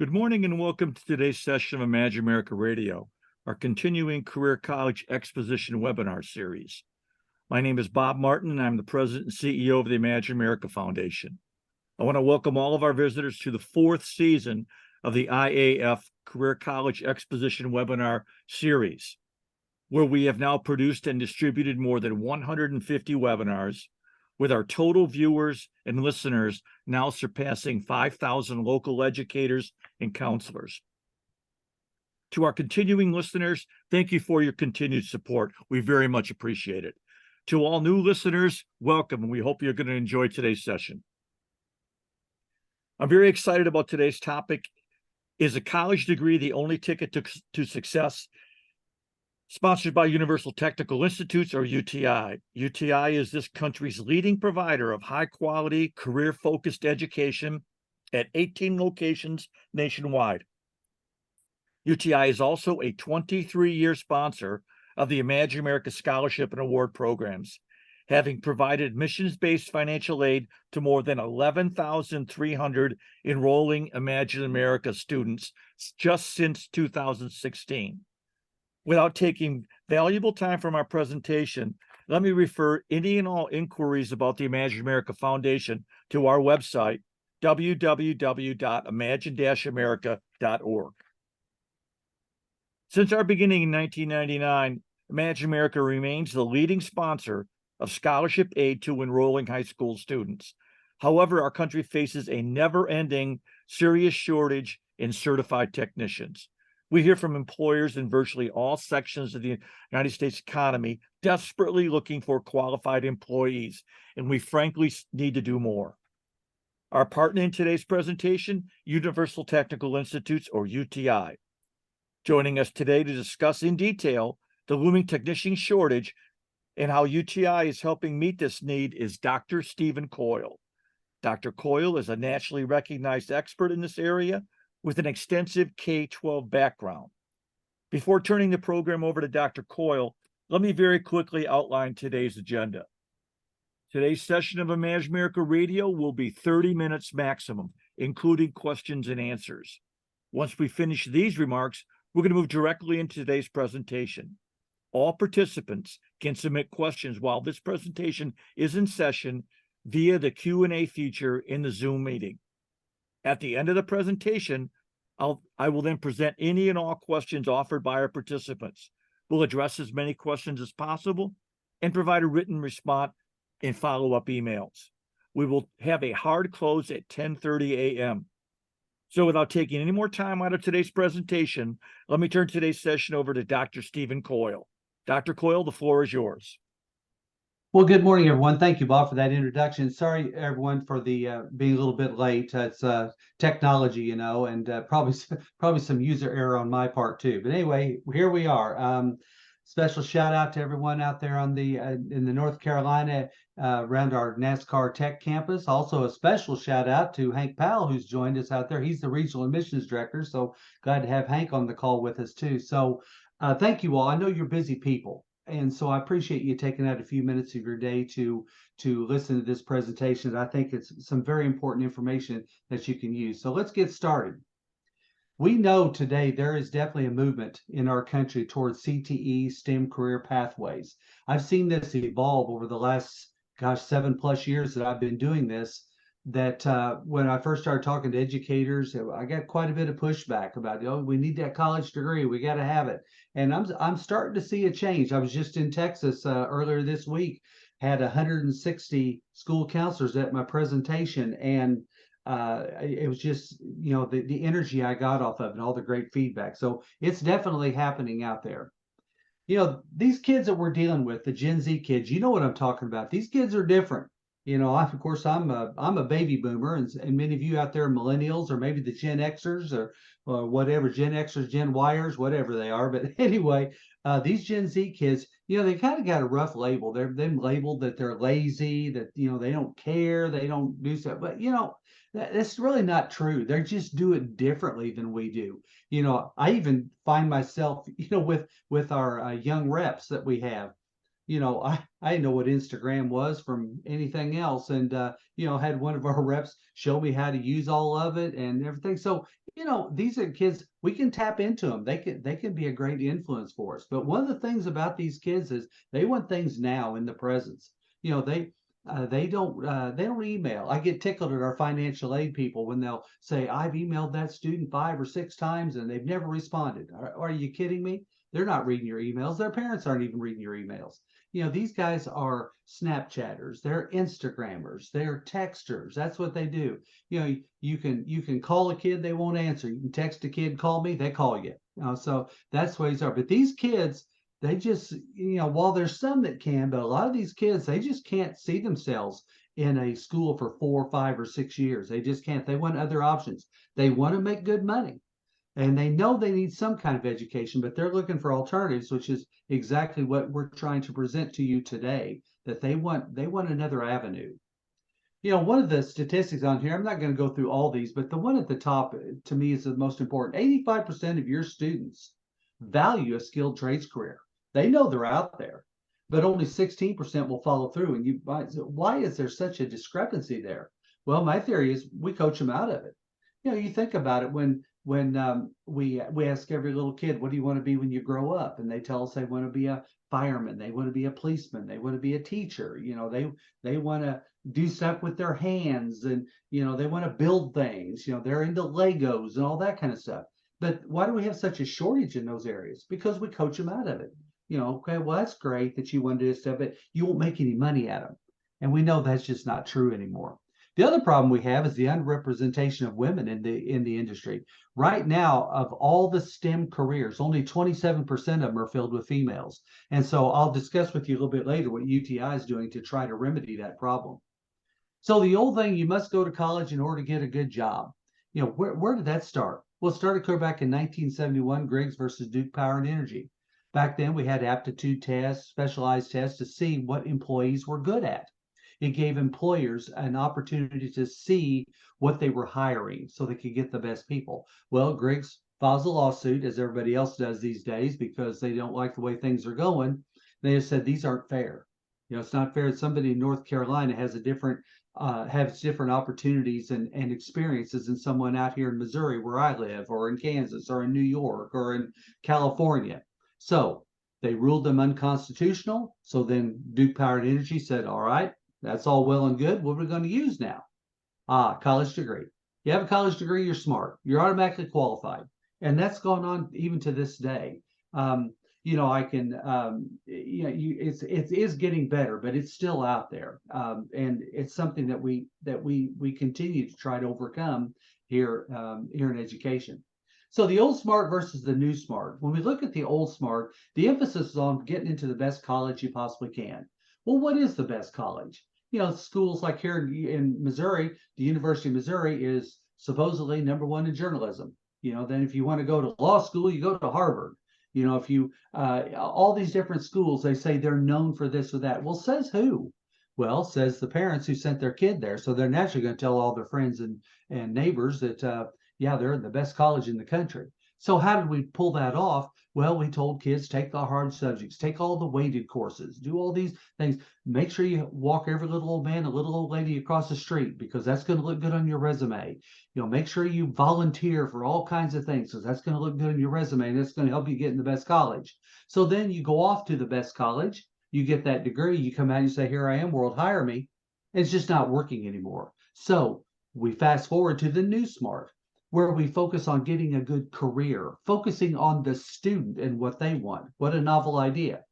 Good morning and welcome to today's session of Imagine America Radio, our continuing Career College Exposition webinar series. My name is Bob Martin and I'm the President and CEO of the Imagine America Foundation. I want to welcome all of our visitors to the fourth season of the IAF Career College Exposition webinar series, where we have now produced and distributed more than 150 webinars, with our total viewers and listeners now surpassing 5,000 local educators and counselors. To our continuing listeners, thank you for your continued support. We very much appreciate it. To all new listeners, welcome, and we hope you're going to enjoy today's session. I'm very excited about today's topic. Is a college degree the only ticket to success? Sponsored by Universal Technical Institutes, or UTI. UTI is this country's leading provider of high-quality, career-focused education at 18 locations nationwide. UTI is also a 23-year sponsor of the Imagine America Scholarship and Award programs, having provided missions-based financial aid to more than 11,300 enrolling Imagine America students just since 2016. Without taking valuable time from our presentation, let me refer any and all inquiries about the Imagine America Foundation to our website, www.imagine-america.org. Since our beginning in 1999, Imagine America remains the leading sponsor of scholarship aid to enrolling high school students. However, our country faces a never-ending serious shortage in certified technicians. We hear from employers in virtually all sections of the United States economy desperately looking for qualified employees, and we frankly need to do more. Our partner in today's presentation, Universal Technical Institute, or UTI. Joining us today to discuss in detail the looming technician shortage and how UTI is helping meet this need is Dr. Stephen Coyle. Dr. Coyle is a nationally recognized expert in this area with an extensive K-12 background. Before turning the program over to Dr. Coyle, let me very quickly outline today's agenda. Today's session of Imagine America Radio will be 30 minutes maximum, including questions and answers. Once we finish these remarks, we're going to move directly into today's presentation. All participants can submit questions while this presentation is in session via the Q&A feature in the Zoom meeting. At the end of the presentation, I will then present any and all questions offered by our participants. We'll address as many questions as possible and provide a written response in follow-up emails. We will have a hard close at 10:30 a.m. So without taking any more time out of today's presentation, let me turn today's session over to Dr. Stephen Coyle. Dr. Coyle, the floor is yours. Well, good morning, everyone. Thank you, Bob, for that introduction. Sorry, everyone, for the being a little bit late. It's technology, and probably some user error on my part too. But anyway, here we are. Special shout out to everyone out there on the in the North Carolina around our NASCAR Tech campus. Also, a special shout out to Hank Powell, who's joined us out there. He's the regional admissions director, so glad to have Hank on the call with us too. So, thank you all. I know you're busy people. And so I appreciate you taking out a few minutes of your day to listen to this presentation. I think it's some very important information that you can use. So let's get started. We know today there is definitely a movement in our country towards CTE, STEM career pathways. I've seen this evolve over the last, 7+ years that I've been doing this. That when I first started talking to educators, I got quite a bit of pushback about, we need that college degree, we got to have it. And I'm starting to see a change. I was just in Texas earlier this week, had 160 school counselors at my presentation, and it was just, the energy I got off of it, and all the great feedback. So it's definitely happening out there. These kids that we're dealing with, the Gen Z kids, you know what I'm talking about. These kids are different. Of course, I'm a baby boomer, and many of you out there are millennials, or maybe the Gen Xers, or whatever, Gen Xers, Gen Yers, whatever they are. But anyway, these Gen Z kids, they kind of got a rough label. They're then labeled that they're lazy, that they don't care, they don't do stuff. But that's really not true. They just do it differently than we do. I even find myself, with our young reps that we have. I didn't know what Instagram was from anything else. And, had one of our reps show me how to use all of it and everything. So, these are kids, we can tap into them. They can be a great influence for us. But one of the things about these kids is they want things now in the presence. They don't email. I get tickled at our financial aid people when they'll say, I've emailed that student 5 or 6 times and they've never responded. Are you kidding me? They're not reading your emails. Their parents aren't even reading your emails. These guys are Snapchatters, they're Instagrammers, they're texters. That's what they do. You can call a kid, they won't answer. You can text a kid, call me, they call you. So that's the way they are. But these kids, they just, while there's some that can, but a lot of these kids, they just can't see themselves in a school for 4, 5, or 6 years. They just can't. They want other options. They want to make good money. And they know they need some kind of education, but they're looking for alternatives, which is exactly what we're trying to present to you today, that they want another avenue. One of the statistics on here, I'm not going to go through all these, but the one at the top to me is the most important. 85% of your students value a skilled trades career. They know they're out there, but only 16% will follow through. And why is there such a discrepancy there? Well, my theory is we coach them out of it. You think about it when we ask every little kid, what do you want to be when you grow up? And they tell us they want to be a fireman, they want to be a policeman, they want to be a teacher. They want to do stuff with their hands, and they want to build things. They're into Legos and all that kind of stuff. But why do we have such a shortage in those areas? Because we coach them out of it. Okay, well, that's great that you want to do this stuff, but you won't make any money at them. And we know that's just not true anymore. The other problem we have is the underrepresentation of women in the industry. Right now, of all the STEM careers, only 27% of them are filled with females. And so I'll discuss with you a little bit later what UTI is doing to try to remedy that problem. So the old thing, you must go to college in order to get a good job. Where did that start? Well, it started clear back in 1971, Griggs versus Duke Power and Energy. Back then, we had aptitude tests, specialized tests to see what employees were good at. It gave employers an opportunity to see what they were hiring so they could get the best people. Well, Griggs files a lawsuit, as everybody else does these days, because they don't like the way things are going. They have said these aren't fair. It's not fair that somebody in North Carolina has different opportunities and experiences than someone out here in Missouri, where I live, or in Kansas, or in New York, or in California. So they ruled them unconstitutional. So then Duke Power and Energy said, all right, that's all well and good. What are we going to use now? College degree. You have a college degree, you're smart. You're automatically qualified. And that's going on even to this day. I can, it is getting better, but it's still out there. And it's something that we continue to try to overcome here in education. So the old smart versus the new smart. When we look at the old smart, the emphasis is on getting into the best college you possibly can. Well, what is the best college? Schools like here in Missouri, the University of Missouri is supposedly #1 in journalism. Then if you want to go to law school, you go to Harvard. If you all these different schools, they say they're known for this or that. Well, says who? Well, says the parents who sent their kid there. So they're naturally going to tell all their friends and neighbors that they're in the best college in the country. So how did we pull that off? Well, we told kids, take the hard subjects, take all the weighted courses, do all these things. Make sure you walk every little old man, a little old lady across the street, because that's going to look good on your resume. Make sure you volunteer for all kinds of things, because that's going to look good on your resume, and it's going to help you get in the best college. So then you go off to the best college, you get that degree, you come out and you say, here I am, world, hire me. It's just not working anymore. So we fast forward to the new smart, where we focus on getting a good career, focusing on the student and what they want. What a novel idea.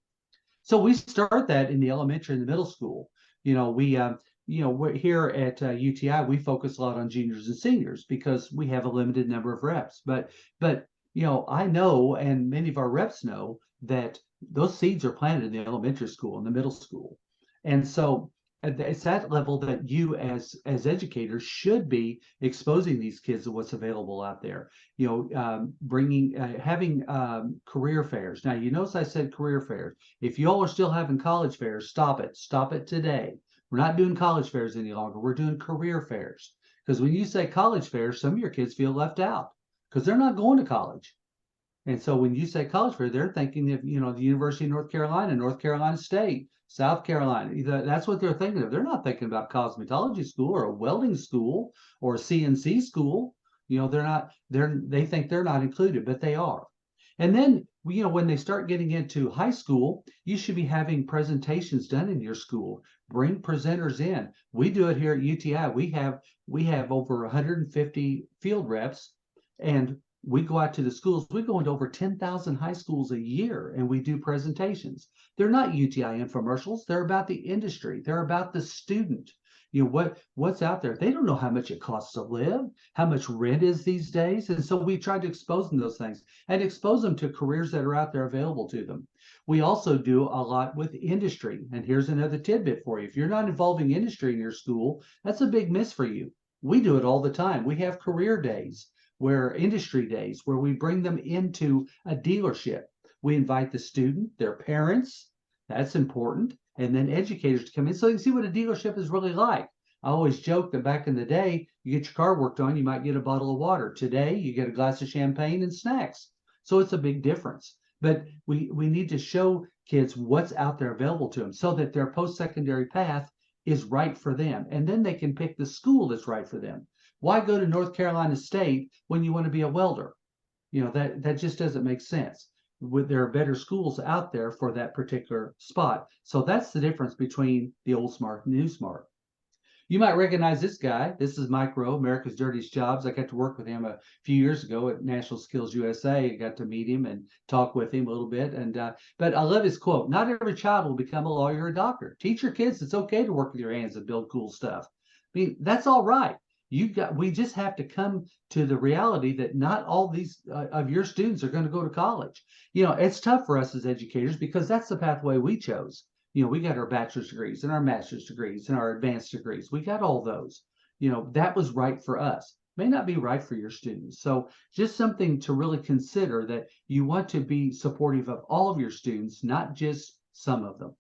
So we start that in the elementary and the middle school. We're here at UTI, we focus a lot on juniors and seniors because we have a limited number of reps. But I know, and many of our reps know, that those seeds are planted in the elementary school and the middle school. And so it's that level that you as educators should be exposing these kids to what's available out there. Having career fairs. Now, you notice I said career fairs. If y'all are still having college fairs, stop it today. We're not doing college fairs any longer. We're doing career fairs, because when you say college fairs, some of your kids feel left out because they're not going to college. And so when you say college fair, they're thinking of, the University of North Carolina, North Carolina State, South Carolina. That's what they're thinking of. They're not thinking about cosmetology school or a welding school or a CNC school. They think they're not included, but they are. And then, when they start getting into high school, you should be having presentations done in your school. Bring presenters in. We do it here at UTI. We have over 150 field reps, and we go out to the schools. We go into over 10,000 high schools a year, and we do presentations. They're not UTI infomercials. They're about the industry. They're about the student. What's out there. They don't know how much it costs to live, how much rent is these days. And so we try to expose them those things and expose them to careers that are out there available to them. We also do a lot with industry. And here's another tidbit for you. If you're not involving industry in your school, that's a big miss for you. We do it all the time. We have career days, industry days, where we bring them into a dealership. We invite the student, their parents. That's important. And then educators to come in so they can see what a dealership is really like. I always joke that back in the day, you get your car worked on, you might get a bottle of water. Today, you get a glass of champagne and snacks. So it's a big difference. But we need to show kids what's out there available to them so that their post-secondary path is right for them. And then they can pick the school that's right for them. Why go to North Carolina State when you want to be a welder? That just doesn't make sense. There are better schools out there for that particular spot. So that's the difference between the old smart and new smart. You might recognize this guy. This is Mike Rowe, America's Dirtiest Jobs. I got to work with him a few years ago at National Skills USA. I got to meet him and talk with him a little bit. But I love his quote: "Not every child will become a lawyer or a doctor. Teach your kids it's okay to work with your hands and build cool stuff." I mean, that's all right. We just have to come to the reality that not all these of your students are going to go to college. It's tough for us as educators because that's the pathway we chose. We got our bachelor's degrees and our master's degrees and our advanced degrees. We got all those. That was right for us. May not be right for your students. So just something to really consider, that you want to be supportive of all of your students, not just some of them.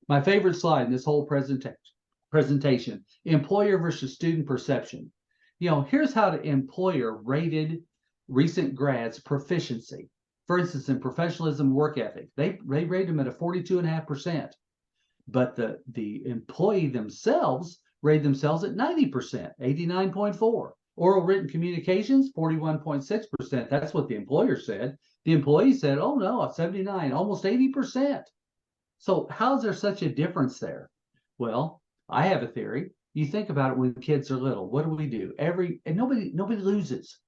My favorite slide in this whole presentation, employer versus student perception. Here's how the employer rated recent grads' proficiency. For instance, in professionalism, work ethic, they rate them at a 42.5%. But the employee themselves rate themselves at 90%, 89.4. Oral written communications, 41.6%. That's what the employer said. The employee said, oh no, 79, almost 80%. So how's there such a difference there? Well, I have a theory. You think about it when kids are little. What do? And nobody loses.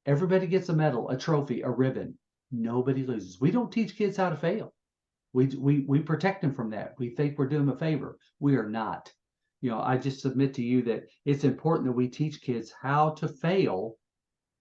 Everybody gets a medal, a trophy, a ribbon. Nobody loses. We don't teach kids how to fail. We protect them from that. We think we're doing them a favor. We are not. I just submit to you that it's important that we teach kids how to fail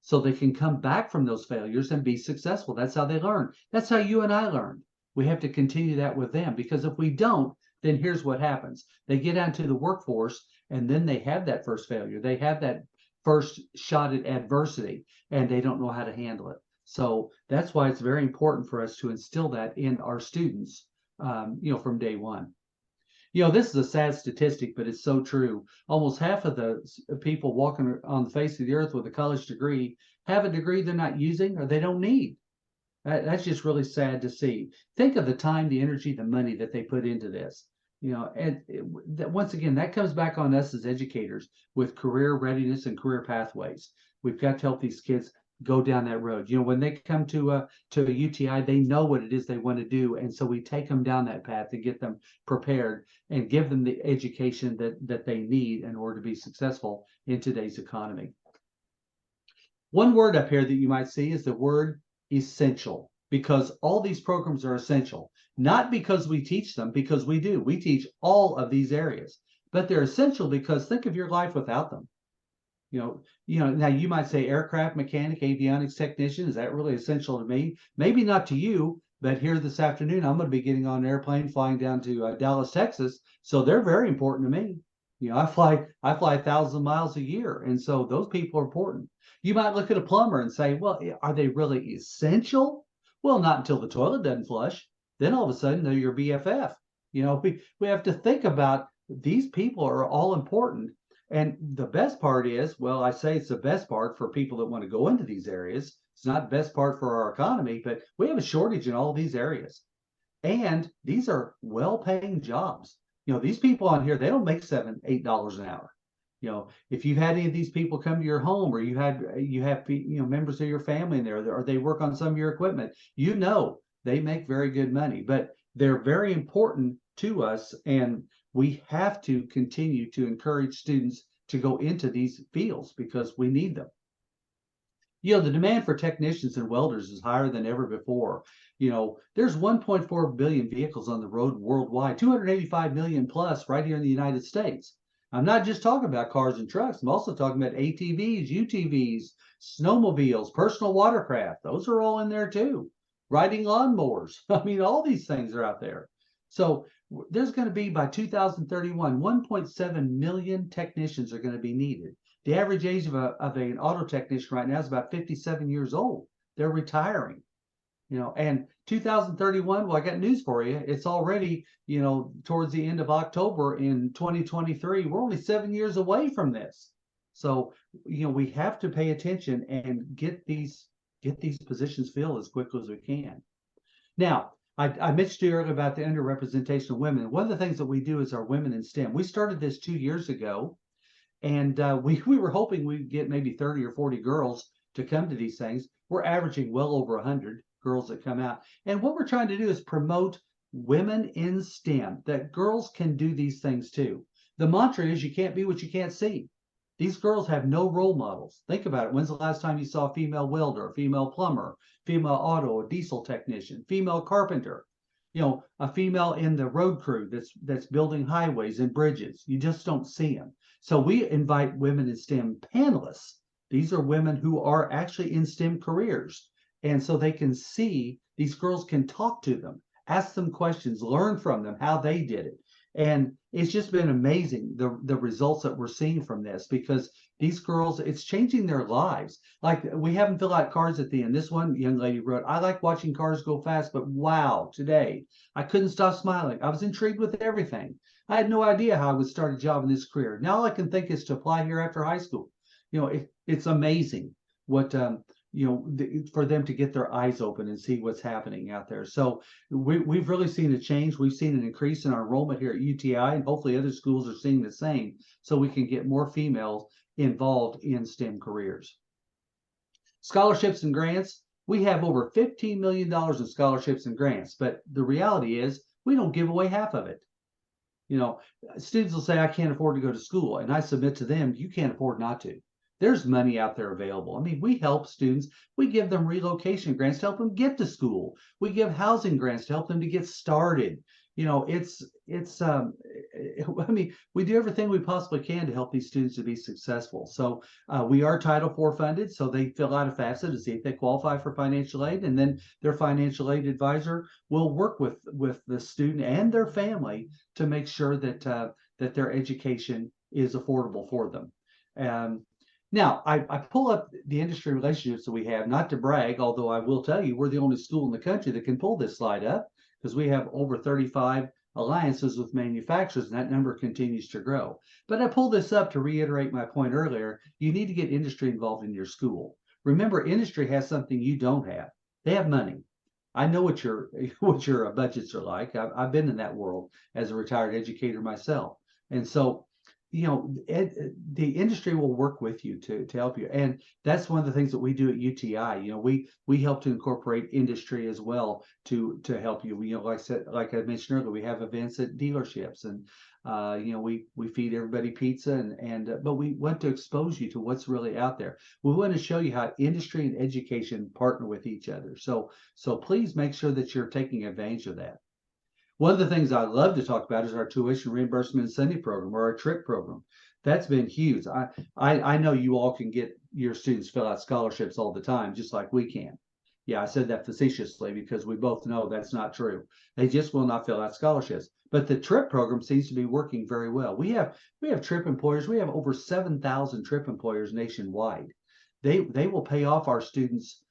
so they can come back from those failures and be successful. That's how they learn. That's how you and I learned. We have to continue that with them, because if we don't, then here's what happens. They get out into the workforce and then they have that first failure. They have that first shot at adversity and they don't know how to handle it. So that's why it's very important for us to instill that in our students, from day one. This is a sad statistic, but it's so true. Almost half of the people walking on the face of the earth with a college degree have a degree they're not using or they don't need. That's just really sad to see. Think of the time, the energy, the money that they put into this. Once again, that comes back on us as educators with career readiness and career pathways. We've got to help these kids go down that road. When they come to a UTI, they know what it is they want to do, and so we take them down that path to get them prepared and give them the education that they need in order to be successful in today's economy. One word up here that you might see is the word essential, because all these programs are essential, not because we teach them, because we do. We teach all of these areas, but they're essential because think of your life without them. Now you might say aircraft mechanic, avionics technician, is that really essential to me? Maybe not to you, but here this afternoon, I'm going to be getting on an airplane flying down to Dallas, Texas. So they're very important to me. I fly 1,000 miles a year. And so those people are important. You might look at a plumber and say, well, are they really essential? Well, not until the toilet doesn't flush. Then all of a sudden they're your BFF. We have to think about these people are all important. And the best part is, well, I say it's the best part for people that want to go into these areas. It's not the best part for our economy, but we have a shortage in all these areas. And these are well-paying jobs. These people on here, they don't make $7, $8 an hour. If you've had any of these people come to your home, or you have members of your family in there, or they work on some of your equipment, they make very good money, but they're very important to us, and we have to continue to encourage students to go into these fields because we need them. The demand for technicians and welders is higher than ever before. There's 1.4 billion vehicles on the road worldwide, 285 million plus right here in the United States. I'm not just talking about cars and trucks. I'm also talking about ATVs, UTVs, snowmobiles, personal watercraft. Those are all in there too. Riding lawnmowers. I mean, all these things are out there. So there's going to be, by 2031, 1.7 million technicians are going to be needed. The average age of an auto technician right now is about 57 years old. They're retiring. And 2031, well, I got news for you. It's already, towards the end of October in 2023. We're only 7 years away from this. So, we have to pay attention and get these positions filled as quickly as we can. Now, I mentioned to you earlier about the underrepresentation of women. One of the things that we do is our Women in STEM. We started this 2 years ago, and we were hoping we'd get maybe 30 or 40 girls to come to these things. We're averaging well over 100 girls that come out. And what we're trying to do is promote women in STEM, that girls can do these things too. The mantra is, you can't be what you can't see. These girls have no role models. Think about it. When's the last time you saw a female welder, a female plumber, female auto, a diesel technician, female carpenter, a female in the road crew that's building highways and bridges? You just don't see them. So we invite women in STEM panelists. These are women who are actually in STEM careers. And so they can see, these girls can talk to them, ask them questions, learn from them how they did it. And it's just been amazing, the results that we're seeing from this, because these girls, it's changing their lives. Like, we have them fill out cards at the end. This one young lady wrote, "I like watching cars go fast, but wow, today I couldn't stop smiling. I was intrigued with everything. I had no idea how I would start a job in this career. Now all I can think is to apply here after high school." It's amazing what for them to get their eyes open and see what's happening out there. So we've really seen a change. We've seen an increase in our enrollment here at UTI, and hopefully other schools are seeing the same, so we can get more females involved in STEM careers. Scholarships and grants. We have over $15 million in scholarships and grants, but the reality is we don't give away half of it. Students will say, "I can't afford to go to school," and I submit to them, you can't afford not to. There's money out there available. I mean, we help students. We give them relocation grants to help them get to school. We give housing grants to help them to get started. I mean, we do everything we possibly can to help these students to be successful. So we are Title IV funded, so they fill out a FAFSA to see if they qualify for financial aid, and then their financial aid advisor will work with the student and their family to make sure that that their education is affordable for them. Now, I pull up the industry relationships that we have, not to brag, although I will tell you we're the only school in the country that can pull this slide up, because we have over 35 alliances with manufacturers, and that number continues to grow. But I pull this up to reiterate my point earlier. You need to get industry involved in your school. Remember, industry has something you don't have. They have money. I know what your budgets are like. I've been in that world as a retired educator myself. And so the industry will work with you to help you. And that's one of the things that we do at UTI. We help to incorporate industry as well to help you. Like I mentioned earlier, we have events at dealerships, and we feed everybody pizza, but we want to expose you to what's really out there. We want to show you how industry and education partner with each other. So please make sure that you're taking advantage of that. One of the things I love to talk about is our tuition reimbursement incentive program, or our TRIP program. That's been huge. I know you all can get your students fill out scholarships all the time, just like we can. Yeah, I said that facetiously because we both know that's not true. They just will not fill out scholarships. But the TRIP program seems to be working very well. We have TRIP employers. We have over 7,000 TRIP employers nationwide. They will pay off our students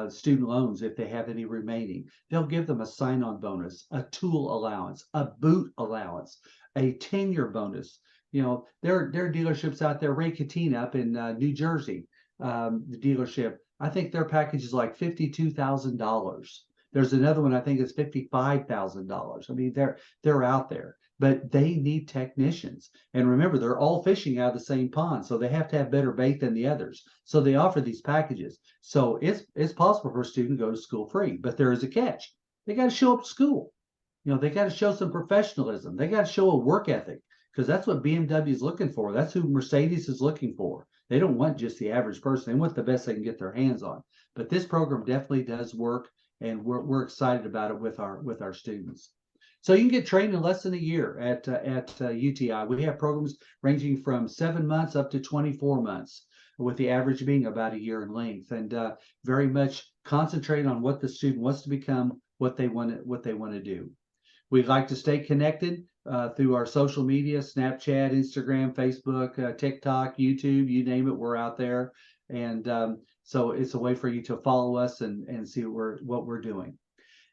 student loans if they have any remaining. They'll give them a sign-on bonus, a tool allowance, a boot allowance, a tenure bonus. There are dealerships out there. Ray Cattina up in New Jersey, the dealership. I think their package is like $52,000. There's another one I think is $55,000. I mean, they're out there, but they need technicians. And remember, they're all fishing out of the same pond, so they have to have better bait than the others. So they offer these packages. So it's possible for a student to go to school free, but there is a catch. They got to show up to school. They got to show some professionalism. They got to show a work ethic because that's what BMW is looking for. That's who Mercedes is looking for. They don't want just the average person. They want the best they can get their hands on. But this program definitely does work, and we're excited about it with our students. So you can get trained in less than a year at UTI. We have programs ranging from 7 months up to 24 months, with the average being about a year in length, and very much concentrate on what the student wants to become, what they want to do. We'd like to stay connected through our social media, Snapchat, Instagram, Facebook, TikTok, YouTube, you name it, we're out there. And so it's a way for you to follow us and see what we're doing.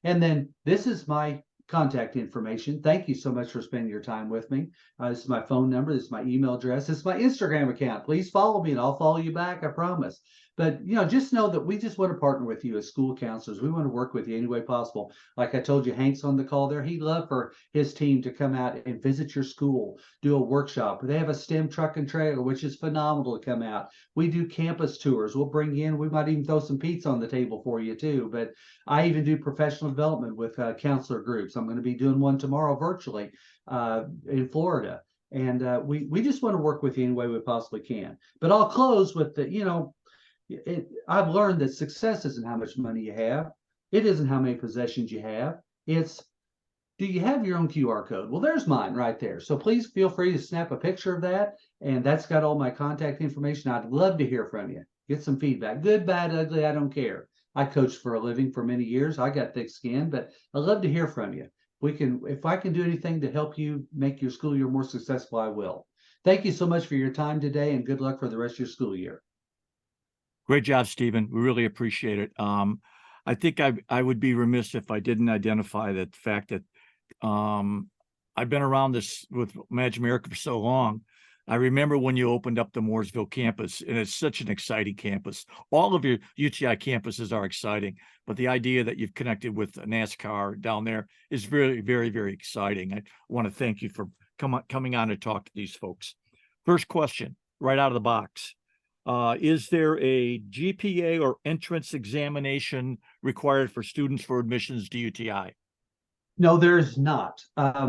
And then this is my contact information. Thank you so much for spending your time with me. This is my phone number. This is my email address. This is my Instagram account. Please follow me and I'll follow you back. I promise. But, just know that we just want to partner with you as school counselors. We want to work with you any way possible. Like I told you, Hank's on the call there. He'd love for his team to come out and visit your school, do a workshop. They have a STEM truck and trailer, which is phenomenal to come out. We do campus tours. We'll bring you in. We might even throw some pizza on the table for you too. But I even do professional development with counselor groups. I'm going to be doing one tomorrow virtually in Florida. And we just want to work with you any way we possibly can. But I'll close with I've learned that success isn't how much money you have. It isn't how many possessions you have. It's, do you have your own QR code? Well, there's mine right there. So please feel free to snap a picture of that. And that's got all my contact information. I'd love to hear from you. Get some feedback. Good, bad, ugly, I don't care. I coached for a living for many years. I got thick skin, but I'd love to hear from you. If I can do anything to help you make your school year more successful, I will. Thank you so much for your time today, and good luck for the rest of your school year. Great job, Stephen. We really appreciate it. I think I would be remiss if I didn't identify the fact that I've been around this with Imagine America for so long. I remember when you opened up the Mooresville campus, and it's such an exciting campus. All of your UTI campuses are exciting, but the idea that you've connected with NASCAR down there is very, very, very exciting. I want to thank you for coming on to talk to these folks. First question, right out of the box. Is there a GPA or entrance examination required for students for admissions to UTI? No, there's not.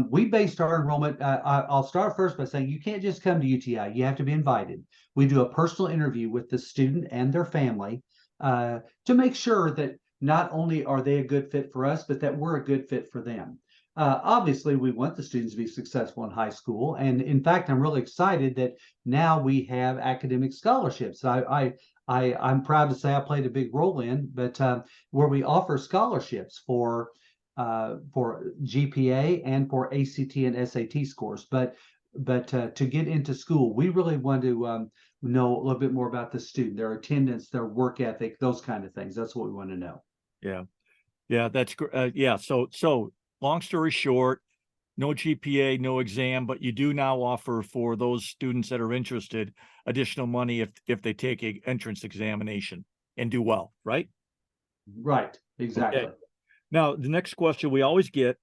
We based our enrollment. I'll start first by saying you can't just come to UTI. You have to be invited. We do a personal interview with the student and their family to make sure that not only are they a good fit for us, but that we're a good fit for them. Obviously, we want the students to be successful in high school. And in fact, I'm really excited that now we have academic scholarships. I'm proud to say I played a big role in, but where we offer scholarships for GPA and for ACT and SAT scores. But to get into school, we really want to know a little bit more about the student, their attendance, their work ethic, those kind of things. That's what we want to know. Yeah, that's great. Yeah, so long story short, no GPA, no exam, but you do now offer for those students that are interested additional money if they take an entrance examination and do well, right? Right, exactly. Okay. Now, the next question we always get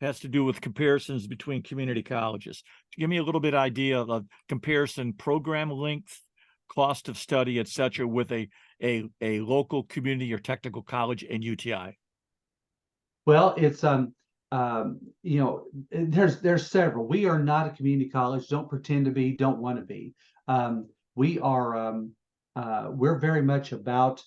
has to do with comparisons between community colleges. Give me a little bit idea of comparison program length, cost of study, et cetera, with a local community or technical college and UTI. Well, it's there's several. We are not a community college. Don't pretend to be. Don't want to be. We are. We're very much about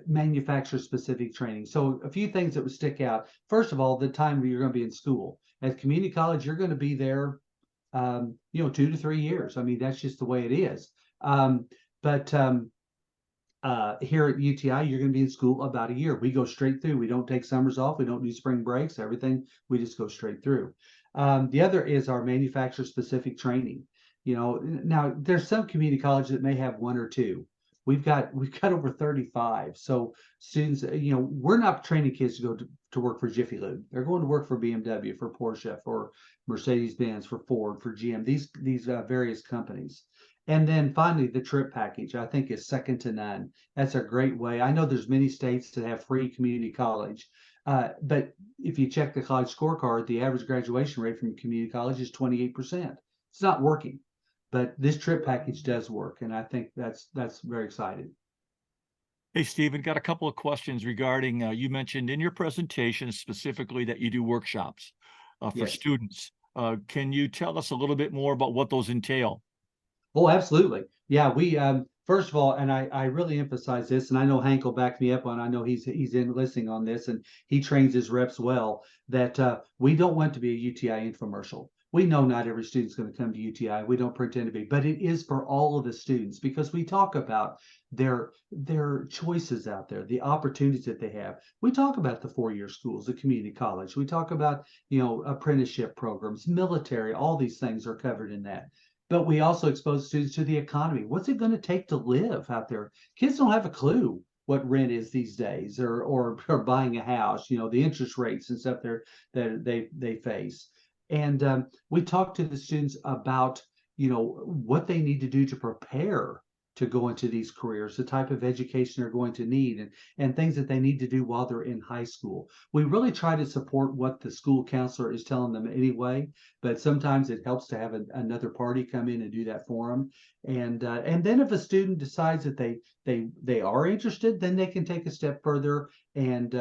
manufacturer specific training. So a few things that would stick out. First of all, the time you're going to be in school. At community college, you're going to be there 2 to 3 years. I mean, that's just the way it is. But here at UTI, you're going to be in school about a year. We go straight through. We don't take summers off. We don't do spring breaks, everything. We just go straight through. The other is our manufacturer specific training. Now there's some community colleges that may have one or two. we've got over 35. So students, we're not training kids to go to work for Jiffy Lube. They're going to work for BMW, for Porsche, for Mercedes-Benz, for Ford, for GM, these various companies. And then finally, the trip package, I think, is second to none. That's a great way. I know there's many states that have free community college, but if you check the college scorecard, the average graduation rate from community college is 28%. It's not working, but this trip package does work, and I think that's very exciting. Hey, Stephen, got a couple of questions regarding, you mentioned in your presentation specifically that you do workshops for Yes. students. Can you tell us a little bit more about what those entail? Oh, absolutely. Yeah, we first of all, and I really emphasize this, and I know Hank will back me up on. I know he's in listening on this, and he trains his reps well. That we don't want to be a UTI infomercial. We know not every student's going to come to UTI. We don't pretend to be, but it is for all of the students because we talk about their choices out there, the opportunities that they have. We talk about the 4-year schools, the community college. We talk about apprenticeship programs, military. All these things are covered in that. But we also expose students to the economy. What's it going to take to live out there? Kids don't have a clue what rent is these days, or buying a house. The interest rates and stuff that they face. And we talk to the students about what they need to do to prepare to go into these careers, the type of education they're going to need, and things that they need to do while they're in high school. We really try to support what the school counselor is telling them anyway, but sometimes it helps to have another party come in and do that for them. And then if a student decides that they are interested, then they can take a step further and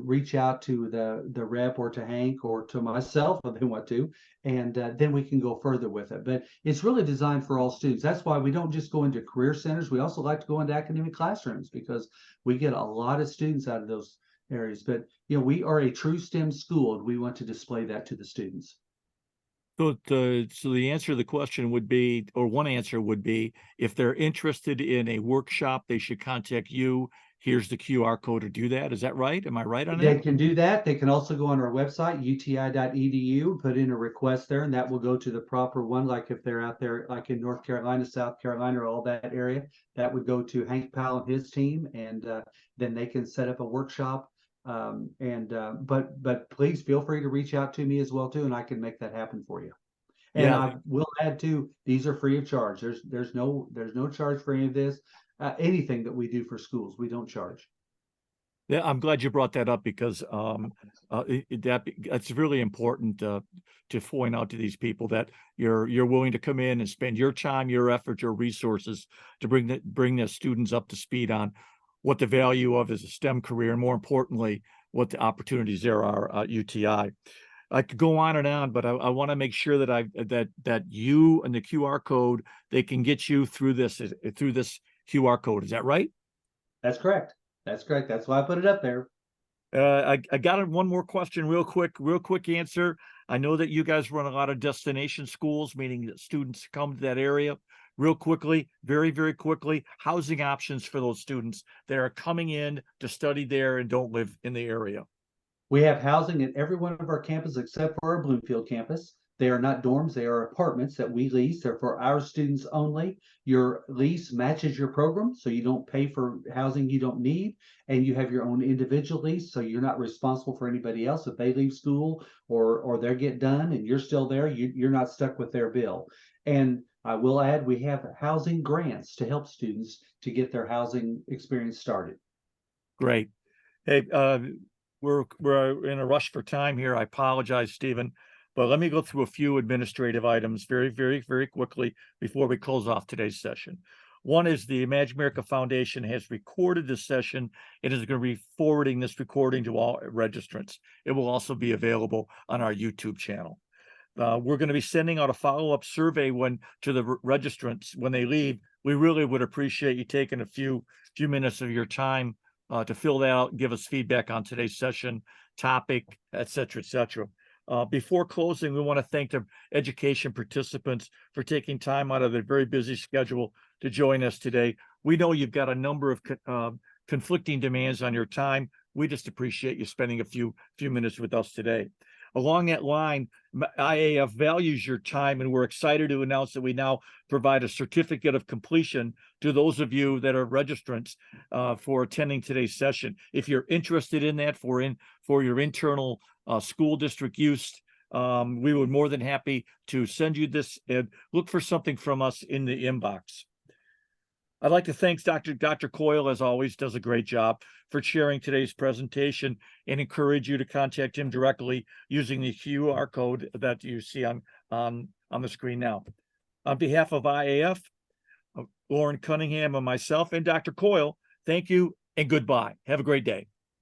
reach out to the rep or to Hank or to myself if they want to, and then we can go further with it. But it's really designed for all students. That's why we don't just go into career centers. We also like to go into academic classrooms because we get a lot of students out of those areas. But we are a true STEM school, and we want to display that to the students. So the answer to the question would be, or one answer would be, if they're interested in a workshop, they should contact you. Here's the QR code to do that. Is that right? Am I right on They that? can do that. They can also go on our website, uti.edu, put in a request there, and that will go to the proper one. Like if they're out there, like in North Carolina, South Carolina, or all that area, that would go to Hank Powell and his team, and then they can set up a workshop. But please feel free to reach out to me as well too, and I can make that happen for you. And Yeah, I will add too, these are free of charge. There's no charge for any of this. Anything that we do for schools, we don't charge. yeah, I'm glad you brought that up because that's really important to point out to these people that you're willing to come in and spend your time, your effort, your resources to bring the students up to speed on what the value of is a STEM career, and more importantly, what the opportunities there are at UTI. I could go on and on, but I want to make sure that you and the QR code, they can get you through this QR code. Is that right? That's correct. That's correct. That's why I put it up there. I got one more question, real quick answer. I know that you guys run a lot of destination schools, meaning that students come to that area. Real quickly, very, very quickly, housing options for those students that are coming in to study there and don't live in the area. We have housing at every one of our campuses except for our Bloomfield campus. They are not dorms, they are apartments that we lease. They're for our students only. Your lease matches your program, so you don't pay for housing you don't need, and you have your own individual lease, so you're not responsible for anybody else. If they leave school or they get done and you're still there, you're not stuck with their bill. And I will add, we have housing grants to help students to get their housing experience started. Great. Hey, we're in a rush for time here. I apologize, Stephen, but let me go through a few administrative items very, very, very quickly before we close off today's session. One is the Imagine America Foundation has recorded this session. It is going to be forwarding this recording to all registrants. It will also be available on our YouTube channel. We're going to be sending out a follow-up survey to the registrants when they leave. We really would appreciate you taking a few minutes of your time to fill that out and give us feedback on today's session, topic, et cetera, et cetera. Before closing, we want to thank the education participants for taking time out of their very busy schedule to join us today. We know you've got a number of conflicting demands on your time. We just appreciate you spending a few minutes with us today. Along that line, IAF values your time, and we're excited to announce that we now provide a certificate of completion to those of you that are registrants for attending today's session. If you're interested in that for your internal school district use, we would more than happy to send you this, and look for something from us in the inbox. I'd like to thank Dr. Coyle, as always, does a great job, for sharing today's presentation, and encourage you to contact him directly using the QR code that you see on the screen now. On behalf of IAF, Lauren Cunningham, and myself, and Dr. Coyle, thank you and goodbye. Have a great day.